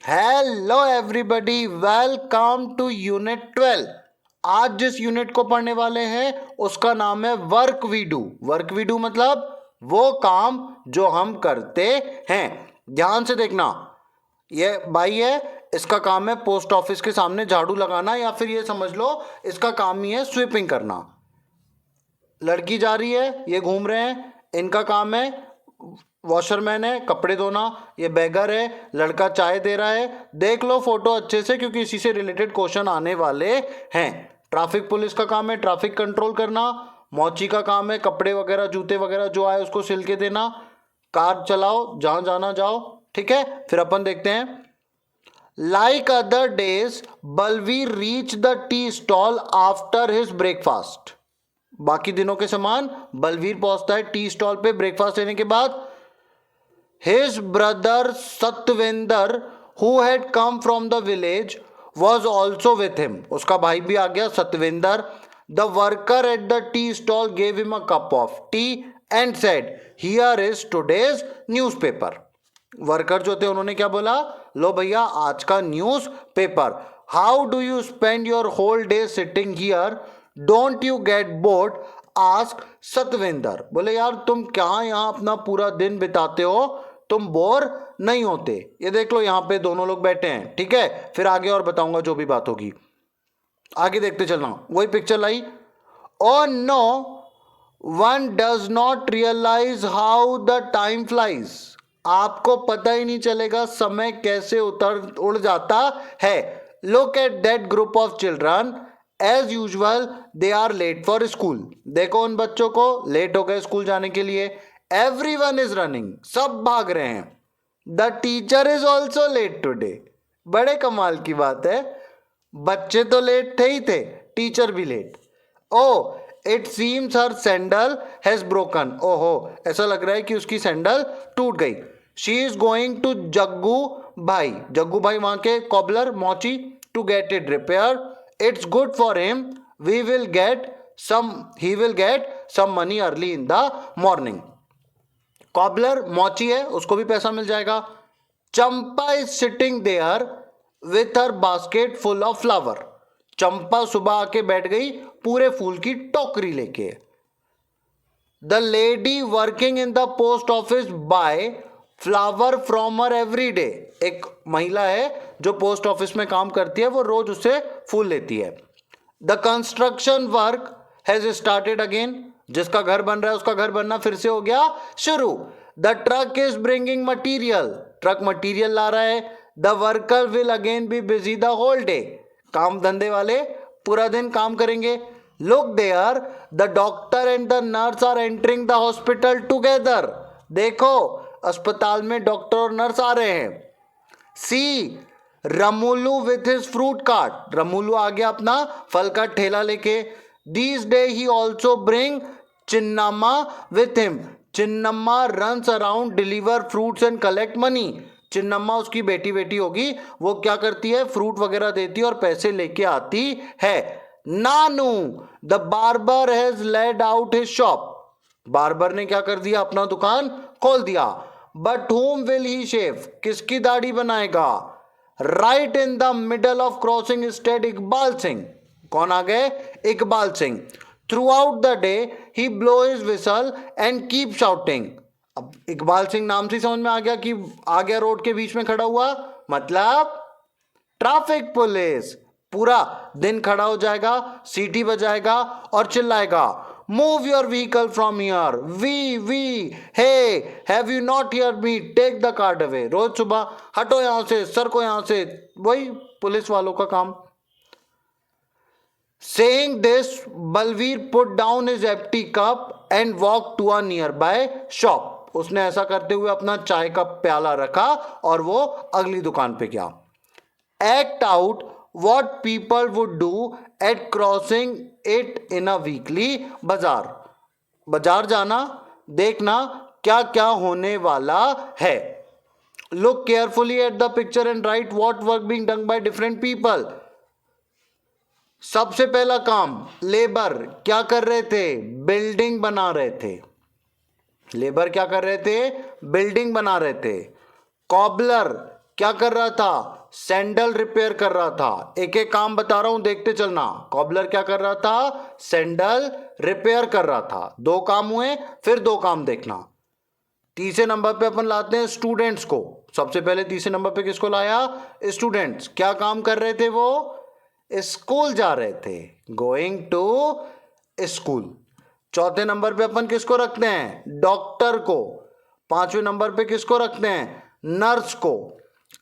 Hello everybody, welcome to unit 12। आज जिस unit को पढ़ने वाले हैं उसका नाम है work we do. Work we do मतलब वो काम जो हम करते हैं। ध्यान से देखना, ये भाई है, इसका काम है पोस्ट ऑफिस के सामने झाड़ू लगाना, या फिर ये समझ लो इसका काम ही है स्वीपिंग करना। लड़की जा रही है, ये घूम रहे हैं, इनका काम है वॉशरमैन है, कपड़े धोना। ये बेगर है, लड़का चाय दे रहा है। देख लो फोटो अच्छे से, क्योंकि इसी से रिलेटेड क्वेश्चन आने वाले हैं। ट्रैफिक पुलिस का काम है ट्रैफिक कंट्रोल करना। मौची का काम है कपड़े वगैरह जूते वगैरह जो आए उसको सिल के देना। कार चलाओ, जहां जाना जाओ। ठीक है, फिर अपन देखते हैं। Like other days Balvir reach the tea stall after his breakfast. बाकी दिनों के समान बलवीर पहुंचता है टी स्टॉल पे ब्रेकफास्ट लेने के बाद। His brother Satvinder, who had come from the village, was also with him. उसका भाई भी आ गया Satwinder. The worker at the tea stall gave him a cup of tea and said, "Here is today's newspaper." Worker जो थे उन्होंने क्या बोला? लो भैया आज का newspaper. How do you spend your whole day sitting here? Don't you get bored? Ask Satvinder. बोले यार तुम क्या यहाँ अपना पूरा दिन बिताते हो, तुम बोर नहीं होते? ये देख लो यहाँ पे दोनों लोग बैठे हैं। ठीक है, फिर आगे और बताऊंगा जो भी बात होगी। आगे देखते चलना। वही पिक्चर लाई। Oh no, one does not realize how the time flies. आपको पता ही नहीं चलेगा समय कैसे उड़ जाता है। Look at that group of children, as usual they are late for school. देखो उन बच्चों को, लेट हो गए स्कूल जाने के लिए। एवरीवन इज रनिंग, सब भाग रहे हैं। The teacher is also let today. बड़े कमाल की बात है, बच्चे तो लेट थे ही थे, टीचर भी late. Oh it seems her sandal has broken. ओहो, ऐसा लग रहा है कि उसकी सैंडल टूट गई। She is going to Jaggu Bhai. Jaggu Bhai वहां के कॉबलर मौची, to get it repair. It's good for him, we will get some, he will get some money early in the morning. Cobbler मौची है, उसको भी पैसा मिल जाएगा। Champa is sitting there with her basket full of flower. Champa सुबह आके बैठ गई पूरे फूल की टोकरी लेके। The lady working in the post office buy flower from her every day. एक महिला है जो पोस्ट ऑफिस में काम करती है, वो रोज उससे फूल लेती है। The construction work has started again. जिसका घर बन रहा है उसका घर बनना फिर से हो गया शुरू। The truck is bringing material. Truck material ला रहा है। The worker will again be busy the whole day. काम धंधे वाले पूरा दिन काम करेंगे। Look there, the doctor and the nurse are entering the hospital together. देखो अस्पताल में डॉक्टर और नर्स आ रहे हैं। See Ramulu with his fruit cart. Ramulu आ गया अपना फल का ठेला लेके। These day he also bring Chinnamma with him. Chinnamma runs around deliver fruits and collect money. Chinnamma उसकी बेटी होगी, वो क्या करती है, फ्रूट वगैरह देती है और पैसे लेके आती है। Nanu the barber has laid out his shop. Barber ने क्या कर दिया, अपना दुकान खोल दिया। But whom will he shave? किसकी दाढ़ी बनाएगा? Right in the middle of crossing stayed Iqbal Singh. कौन आ गए? Iqbal Singh. Throughout the day he blow his whistle and keep shouting. अब इकबाल सिंह नाम से समझ में आ गया कि आ गया रोड के बीच में खड़ा हुआ, मतलब ट्रैफिक पुलिस। पूरा दिन खड़ा हो जाएगा, सीटी बजाएगा और चिल्लाएगा, move your vehicle from here, we hey have you not hear me, take the card away. रोज सुबह हटो यहां से, सर को यहां से, वही पुलिस वालों का काम। Saying this, Balveer put down his empty cup and walked to a nearby shop. उसने ऐसा करते हुए अपना चाय का प्याला रखा और वो अगली दुकान पे गया। Act out what people would do at crossing it in a weekly बाजार। बाजार जाना, देखना क्या क्या होने वाला है। Look carefully at the picture and write what work being done by different people. सबसे पहला काम, लेबर क्या कर रहे थे, बिल्डिंग बना रहे थे। लेबर क्या कर रहे थे, बिल्डिंग बना रहे थे। कॉबलर क्या कर रहा था, सैंडल रिपेयर कर रहा था। एक एक काम बता रहा हूं, देखते चलना। कॉबलर क्या कर रहा था? सैंडल रिपेयर कर रहा था। दो काम हुए, फिर दो काम देखना। तीसरे नंबर पे अपन लाते हैं स्टूडेंट्स को। सबसे पहले तीसरे नंबर पे किसको लाया? स्टूडेंट्स। क्या काम कर रहे थे वो? स्कूल जा रहे थे, गोइंग टू स्कूल। चौथे नंबर पे अपन किसको रखते हैं? डॉक्टर को। पांचवें नंबर पे किसको रखते हैं? नर्स को।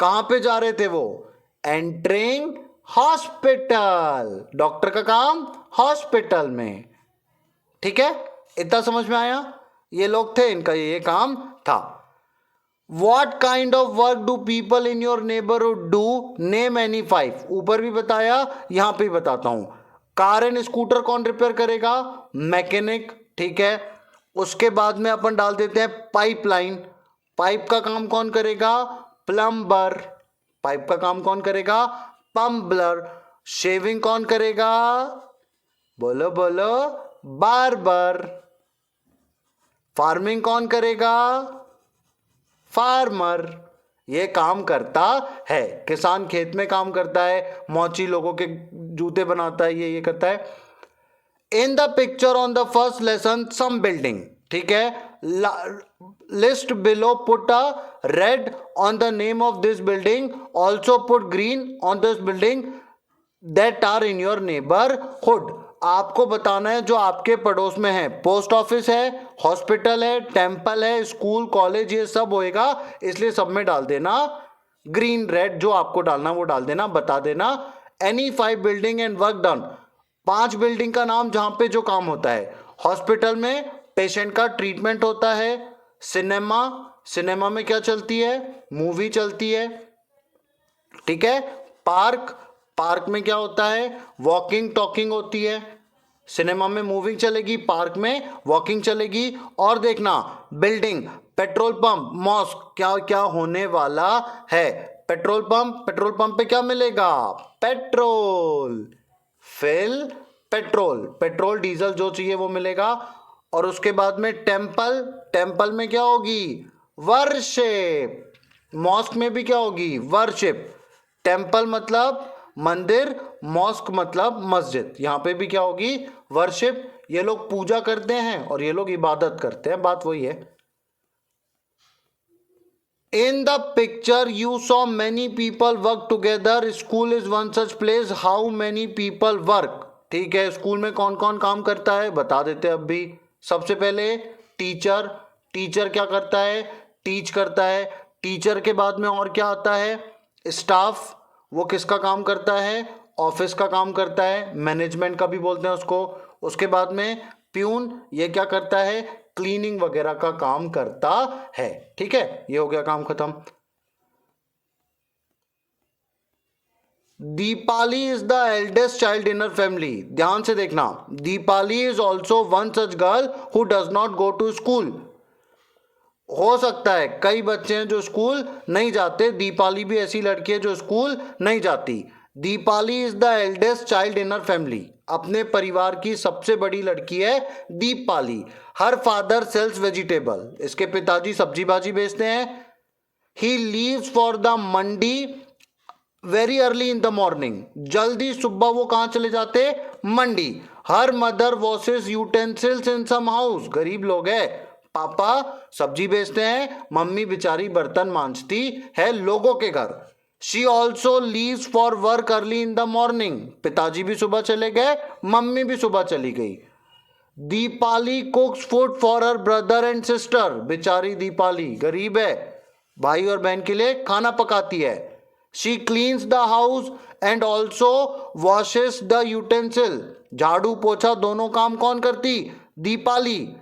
कहां पे जा रहे थे वो? Entering hospital. डॉक्टर का काम हॉस्पिटल में। ठीक है, इतना समझ में आया? ये लोग थे, इनका ये काम था। What kind of work do people in your neighborhood do? Name any five. ऊपर भी बताया, यहां पे भी बताता हूं। कार एंड स्कूटर कौन रिपेयर करेगा? मैकेनिक। ठीक है, उसके बाद में अपन डाल देते हैं पाइपलाइन। पाइप का काम कौन करेगा? प्लम्बर। पाइप का काम कौन करेगा? पंबलर। शेविंग कौन करेगा? बोलो बोलो, बार्बर। फार्मिंग कौन करेगा? फार्मर। ये काम करता है। किसान खेत में काम करता है, मौची लोगों के जूते बनाता है, ये करता है। In the picture on the first lesson some building. ठीक है, list below put a red on the name of this building, also put green on this building that are in your neighbourhood. आपको बताना है जो आपके पड़ोस में है। पोस्ट ऑफिस है, हॉस्पिटल है, टेंपल है, स्कूल, कॉलेज, ये सब होएगा, इसलिए सब में डाल देना ग्रीन रेड। जो आपको डालना वो डाल देना, बता देना। Any 5 building and work done. 5 building का नाम जहां पे जो काम होता है। हॉस्पिटल में पेशेंट का ट्रीटमेंट होता है। सिनेमा, सिनेमा में क्या चलती है? मूवी चलती है। ठीक है, पार्क, पार्क में क्या होता है? वॉकिंग टॉकिंग होती है। सिनेमा में मूविंग चलेगी, पार्क में वॉकिंग चलेगी। और देखना, बिल्डिंग, पेट्रोल पंप, मॉस्क, क्या क्या होने वाला है? पेट्रोल पंप, पेट्रोल पंप पे क्या मिलेगा? Petrol. Fill petrol, petrol diesel जो चाहिए वो मिलेगा। और उसके बाद में टेंपल, टेंपल में क्या होगी? वर्शिप। मॉस्क में भी क्या होगी? वर्शिप। टेंपल मतलब मंदिर, मॉस्क मतलब मस्जिद। यहां पे भी क्या होगी? वर्शिप। ये लोग पूजा करते हैं और ये लोग इबादत करते हैं, बात वही है। In the picture you saw many people work together, school is one such place, how many people work. ठीक है, स्कूल में कौन कौन काम करता है बता देते हैं अब भी। सबसे पहले टीचर। टीचर क्या करता है? टीच करता है। टीचर के बाद में और क्या आता है? स्टाफ। वो किसका काम करता है? ऑफिस का काम करता है, मैनेजमेंट का भी बोलते हैं उसको। उसके बाद में प्यून, ये क्या करता है? क्लीनिंग वगैरह का काम करता है। ठीक है, ये हो गया काम खत्म। Deepali is the eldest child in her family. ध्यान से देखना, Deepali is also one such girl who does not go to school. हो सकता है कई बच्चे हैं जो स्कूल नहीं जाते, दीपाली भी ऐसी लड़की है जो स्कूल नहीं जाती। Deepali is the eldest child in her family. अपने परिवार की सबसे बड़ी लड़की है Deepali. Her father sells vegetable. इसके पिताजी सब्जी भाजी बेचते हैं। He leaves for the mandi very early in the morning. जल्दी सुबह वो कहां चले जाते? मंडी। Her mother washes utensils in some house. गरीब लोग है, पापा सब्जी बेचते हैं, मम्मी बेचारी बर्तन मांजती है लोगों के घर। She also leaves for work early in the morning. पिताजी भी सुबह चले गए, मम्मी भी सुबह चली गई। Deepali कुक्स food for her brother and sister. बेचारी दीपाली गरीब है, भाई और बहन के लिए खाना पकाती है। She cleans the house and also washes the utensil. झाड़ू पोछा दोनों काम कौन करती? Deepali.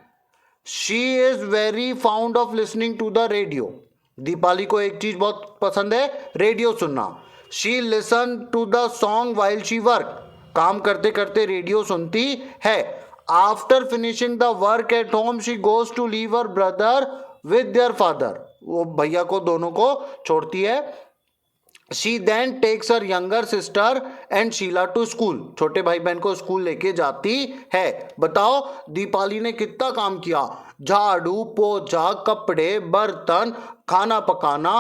She is very found of listening to the radio. Deepali को एक चीज बहुत पसंद है, रेडियो सुनना। She listen to the song while she work. काम करते करते रेडियो सुनती है। After finishing the work at home she goes to leave her brother with their father. वो भैया को दोनों को छोड़ती है। She then takes her younger sister and Sheela to school. छोटे भाई बहन को स्कूल लेके जाती है। बताओ दीपाली ने कितना काम किया? झाड़ू पोछा, कपड़े, बर्तन, खाना पकाना,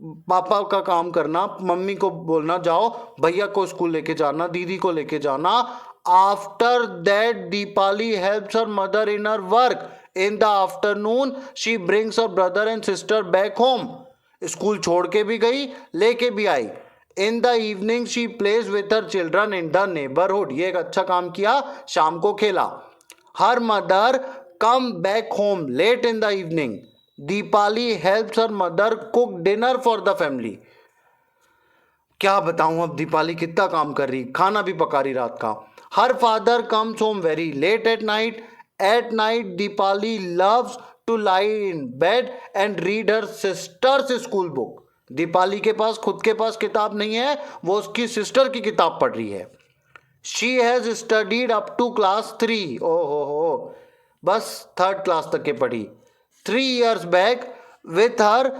पापा का काम करना, मम्मी को बोलना जाओ भैया को स्कूल लेके जाना, दीदी को लेके जाना। After that Deepali helps her mother in her work. In the afternoon she brings her brother and sister back home. School छोड़ के भी गई, लेके भी आई। In the evening she plays with her children in the neighbourhood. ये एक अच्छा काम किया, शाम को खेला। Her mother come back home late in the evening. Deepali helps her mother cook dinner for the family. क्या बताऊं अब दीपाली कितना काम कर रही, खाना भी पका रही रात का। Her father comes home very late at night. At night Deepali loves to lie in bed and read her sister's school book. दीपाली के पास खुद के पास किताब नहीं है, वो उसकी सिस्टर की किताब पढ़ रही है। She has studied up to class 3। ओहो हो, बस 3rd क्लास तक के पढ़ी। 3 years back with her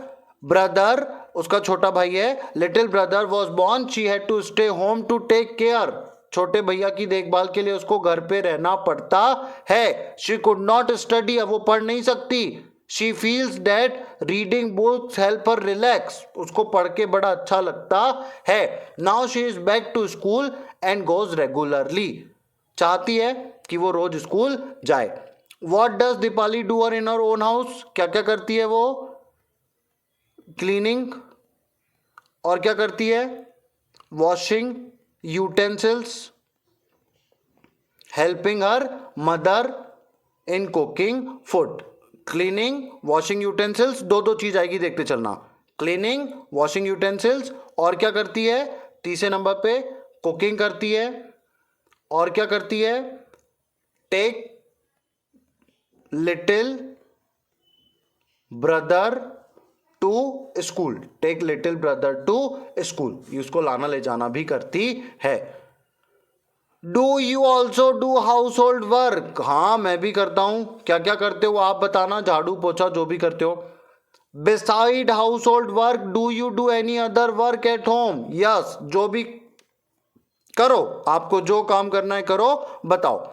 brother, उसका छोटा भाई है, little brother was born. She had to stay home to take care. छोटे भैया की देखभाल के लिए उसको घर पे रहना पड़ता है। शी कुड नॉट स्टडी, अब वो पढ़ नहीं सकती। She feels that reading books help her relax, उसको पढ़ के बड़ा अच्छा लगता है। Now she is back to school and goes regularly, चाहती है कि वो रोज स्कूल जाए। What does Deepali do in her own house, क्या क्या करती है वो? क्लीनिंग, और क्या करती है? Washing utensils, helping her mother in cooking food. Cleaning, washing utensils, दो चीज आएगी, देखते चलना। क्लीनिंग, वॉशिंग यूटेंसिल्स, और क्या करती है? तीसरे नंबर पे कुकिंग करती है, और क्या करती है? Take little brother to school. Take little brother to school, उसको लाना ले जाना भी करती है। Do you also do household work, हाँ मैं भी करता हूं। क्या क्या करते हो आप बताना, झाड़ू पोछा जो भी करते हो। Beside house hold work do you do any other work at home, yes, जो भी करो, आपको जो काम करना है करो, बताओ।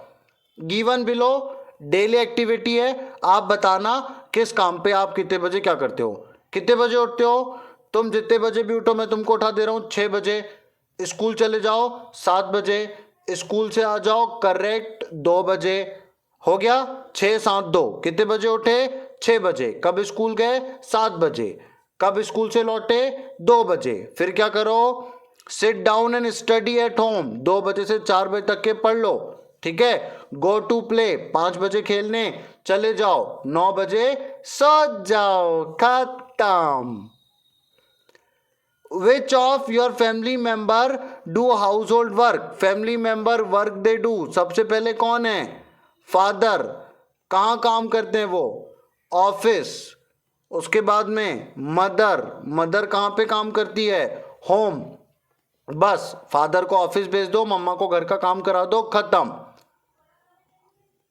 गिवन बिलो डेली एक्टिविटी है, आप बताना किस काम पे आप कितने बजे क्या करते हो। कितने बजे उठते हो? तुम जितने बजे भी उठो, मैं तुमको उठा दे रहा हूं 6 बजे। स्कूल चले जाओ 7 बजे, स्कूल से आ जाओ करेक्ट 2 बजे। हो गया 6 7 2, कितने बजे उठे? 6 बजे। कब स्कूल गए? 7 बजे। कब स्कूल से लौटे? 2 बजे। फिर क्या करो? Sit down and study at home, 2 बजे से 4 बजे तक के पढ़ लो, ठीक है। गो टू प्ले, 5 बजे खेलने चले जाओ, 9 बजे सो जाओ, खत्म। Which of your family member do household work? Family member work they do, सबसे पहले कौन है? फादर। कहाँ काम करते हैं वो? ऑफिस। उसके बाद में मदर, मदर कहाँ पे काम करती है? होम। बस फादर को ऑफिस भेज दो, मम्मा को घर का काम करा दो, खत्म।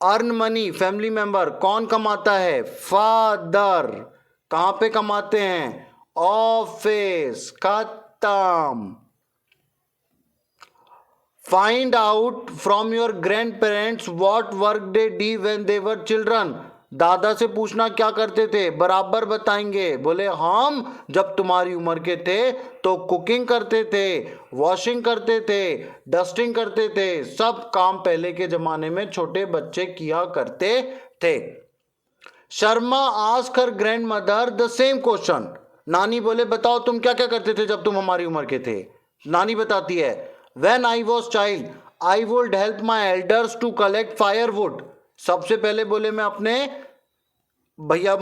अर्न मनी, फैमिली मेंबर कौन कमाता है? फादर। कहाँ पे कमाते हैं? ऑफिस, खत्म। Find out from your grand parents what work they D when they were children. दादा से पूछना क्या करते थे, बराबर बताएंगे। बोले हम जब तुम्हारी उम्र के थे तो कुकिंग करते थे, वॉशिंग करते थे, डस्टिंग करते थे, सब काम पहले के जमाने में छोटे बच्चे किया करते थे। Sharma ask her grand mother the same question. नानी बोले बताओ तुम क्या क्या करते थे जब तुम हमारी उम्र के थे। नानी बताती है when I was child I would help my elders to collect firewood. सबसे पहले बोले मैं अपने भैया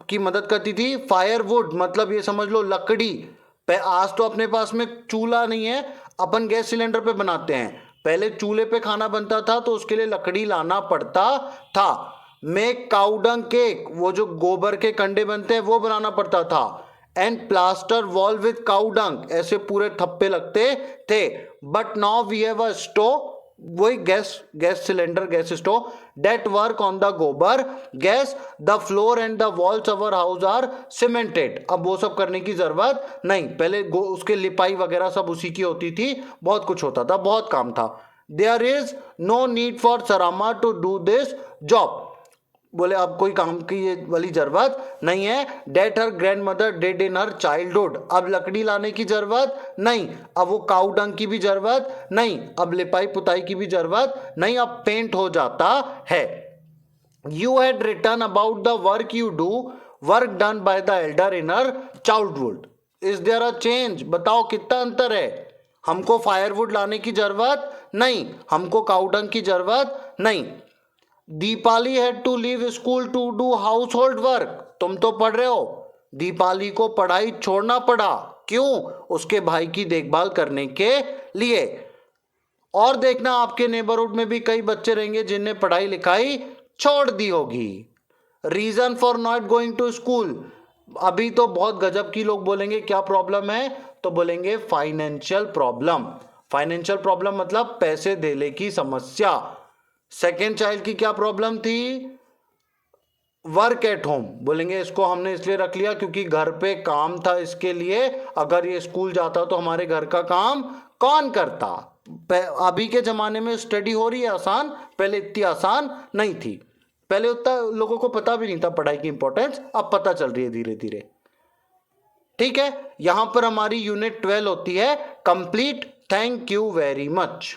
की मदद करती थी। फायरवुड मतलब ये समझ लो लकड़ी। आज तो अपने पास में चूल्हा नहीं है, अपन गैस सिलेंडर पे बनाते हैं। पहले चूल्हे पे खाना बनता था तो उसके लिए लकड़ी लाना पड़ता था। मेक काउडंग केक, वो जो गोबर के कंडे बनते हैं वो बनाना पड़ता था। And plaster wall with cow dung, ऐसे पूरे थप्पे लगते थे। But now we have a stove, वही gas cylinder, gas stove that work on the gobar gas. the floor and the walls of our house are cemented। अब वो सब करने की जरूरत नहीं, पहले उसके लिपाई वगैरह सब उसी की होती थी, बहुत कुछ होता था, बहुत काम था। there is no need for Sarama to do this job। बोले अब कोई काम की ये वाली जरूरत नहीं है। डेट हर ग्रैंड मदर डेड इन हर चाइल्डहुड, अब लकड़ी लाने की जरूरत नहीं, अब वो काऊ डंग की भी जरूरत नहीं, अब लिपाई पुताई की भी जरूरत नहीं, अब पेंट हो जाता है। You had written about the work you do, work done by the elder in her childhood. Is there a change? बताओ कितना अंतर है। हमको फायरवुड लाने की जरूरत नहीं, हमको काऊ डंग की जरूरत नहीं। Deepali had to leave school to do household work, तुम तो पढ़ रहे हो, दीपाली को पढ़ाई छोड़ना पड़ा, क्यों? उसके भाई की देखभाल करने के लिए। और देखना आपके नेबरहुड में भी कई बच्चे रहेंगे जिनने पढ़ाई लिखाई छोड़ दी होगी। Reason for not going to school, अभी तो बहुत गजब की लोग बोलेंगे क्या प्रॉब्लम है, तो बोलेंगे फाइनेंशियल प्रॉब्लम। फाइनेंशियल प्रॉब्लम मतलब पैसे देने की समस्या। सेकेंड चाइल्ड की क्या प्रॉब्लम थी? वर्क एट होम, बोलेंगे इसको हमने इसलिए रख लिया क्योंकि घर पे काम था इसके लिए, अगर ये स्कूल जाता तो हमारे घर का काम कौन करता। अभी के जमाने में स्टडी हो रही है आसान, पहले इतनी आसान नहीं थी, पहले उतना लोगों को पता भी नहीं था पढ़ाई की इंपॉर्टेंस, अब पता चल रही है धीरे धीरे। ठीक है, यहां पर हमारी यूनिट 12 होती है complete. Thank you very much.